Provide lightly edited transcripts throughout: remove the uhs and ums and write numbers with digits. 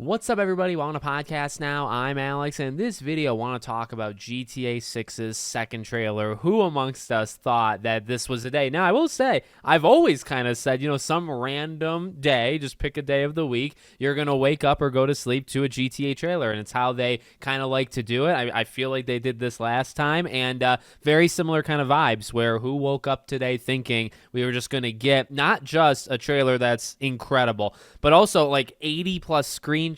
What's up, everybody? Welcome to Podcast Now. I'm Alex, and in this video, I want to talk about GTA 6's second trailer. Who amongst us thought that this was the day? Now, I will say, I've always kind of said, some random day, just pick a day of the week, you're going to wake up or go to sleep to a GTA trailer, and it's how they kind of like to do it. I feel like they did this last time, and very similar kind of vibes, where who woke up today thinking we were just going to get not just a trailer that's incredible, but also like 80 plus screenshots,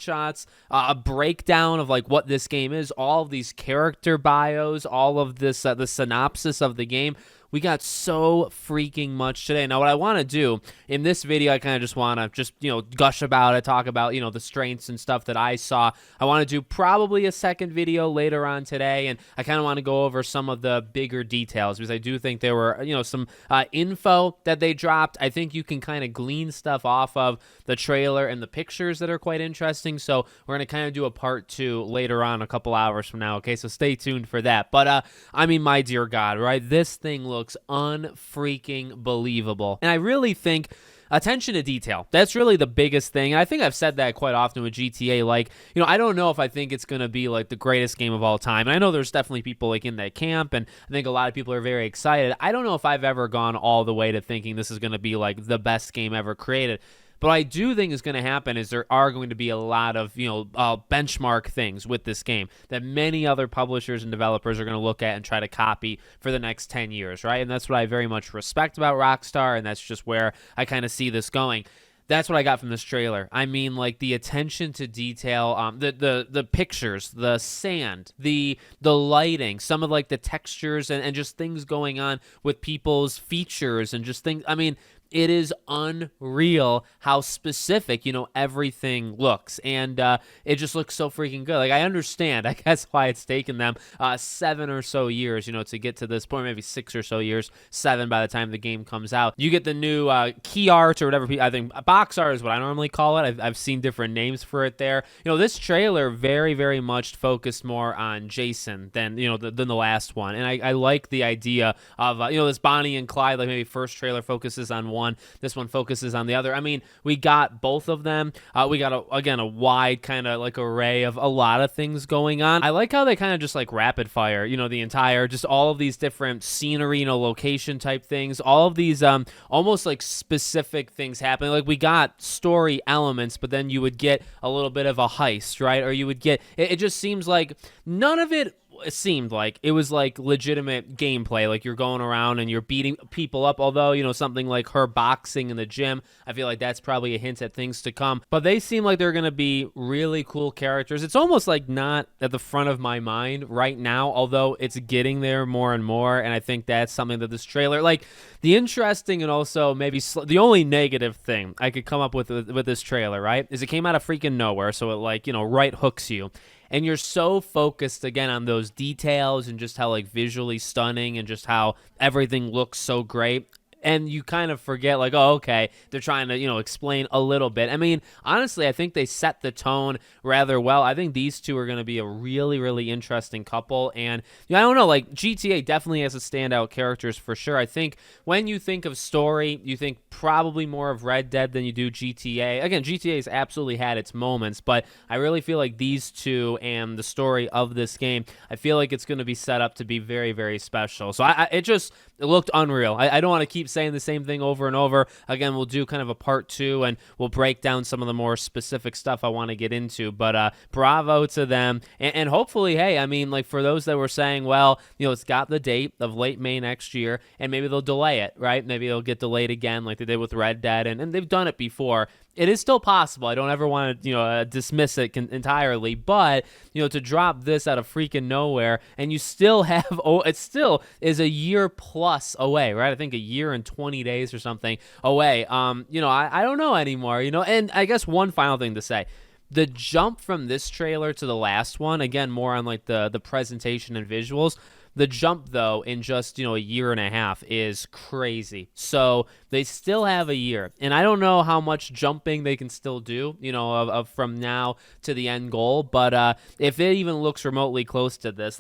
a breakdown of like what this game is, all of these character bios, all of this, the synopsis of the game. We got so freaking much today. Now, what I want to do in this video, I kind of just want to gush about it, talk about, the strengths and stuff that I saw. I want to do probably a second video later on today, and I kind of want to go over some of the bigger details because I do think there were, some info that they dropped. I think you can kind of glean stuff off of the trailer and the pictures that are quite interesting. So we're going to kind of do a part 2 later on, a couple hours from now. Okay, so stay tuned for that. But my dear God, right? This thing looks unfreaking believable. And I really think attention to detail, that's really the biggest thing. And I think I've said that quite often with GTA. Like, I don't know if I think it's going to be like the greatest game of all time. And I know there's definitely people like in that camp, and I think a lot of people are very excited. I don't know if I've ever gone all the way to thinking this is going to be like the best game ever created. But what I do think is going to happen is there are going to be a lot of, benchmark things with this game that many other publishers and developers are going to look at and try to copy for the next 10 years, right? And that's what I very much respect about Rockstar, and that's just where I kind of see this going. That's what I got from this trailer. I mean, like the attention to detail, the pictures, the sand, the lighting, some of like the textures and just things going on with people's features and just things. I mean, it is unreal how specific, everything looks. And it just looks so freaking good. Like, I understand, I guess, why it's taken them 7 or so years, to get to this point, maybe 6 or so years, 7 by the time the game comes out. You get the new key art or whatever. I think box art is what I normally call it. I've seen different names for it there. This trailer very, very much focused more on Jason than, than the last one. And I like the idea of, this Bonnie and Clyde, like maybe first trailer focuses on one, this one focuses on the other. I mean, we got both of them. We got a wide kind of like array of a lot of things going on. I like how they kind of just like rapid fire, the entire, just all of these different scenery, location type things, all of these almost like specific things happening. Like we got story elements, but then you would get a little bit of a heist, right? Or you would get, it just seems like none of it seemed like it was like legitimate gameplay, like you're going around and you're beating people up, although something like her boxing in the gym, I feel like that's probably a hint at things to come. But they seem like they're going to be really cool characters. It's almost like not at the front of my mind right now, although it's getting there more and more. And I think that's something that this trailer, like the interesting and also maybe the only negative thing I could come up with this trailer, right, is it came out of freaking nowhere. So it like, right hooks you. And you're so focused, again, on those details and just how, like, visually stunning and just how everything looks so great. And you kind of forget, like, oh, okay, they're trying to, explain a little bit. I mean, honestly, I think they set the tone rather well. I think these two are going to be a really, really interesting couple. And, I don't know, like, GTA definitely has a standout characters for sure. I think when you think of story, you think probably more of Red Dead than you do GTA. Again, GTA has absolutely had its moments, but I really feel like these two and the story of this game, I feel like it's going to be set up to be very, very special. So it looked unreal. I don't want to keep saying the same thing over and over. Again, we'll do kind of a part 2 and we'll break down some of the more specific stuff I want to get into. But bravo to them. And hopefully, hey, I mean, like for those that were saying, well, it's got the date of late May next year, and maybe they'll delay it, right? Maybe it'll get delayed again like they did with Red Dead, and they've done it before. It is still possible. I don't ever want to, dismiss it entirely. But, to drop this out of freaking nowhere, and you still have, it still is a year plus away, right? I think a year and 20 days or something away. I don't know anymore, And I guess one final thing to say. The jump from this trailer to the last one, again, more on like the presentation and visuals, The jump, though, in just, a year and a half is crazy. So they still have a year, and I don't know how much jumping they can still do, of from now to the end goal. But if it even looks remotely close to this,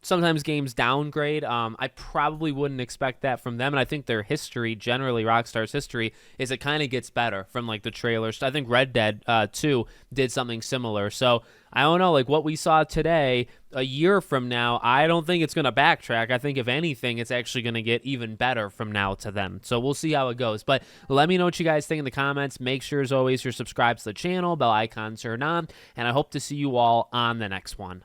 sometimes games downgrade. I probably wouldn't expect that from them, and I think their history, generally Rockstar's history, is it kind of gets better from the trailers. I think Red Dead 2 did something similar. So I don't know, what we saw today, a year from now, I don't think it's going to backtrack. I think if anything, it's actually going to get even better from now to then. So we'll see how it goes. But let me know what you guys think in the comments. Make sure, as always, you're subscribed to the channel, bell icon turned on, and I hope to see you all on the next one.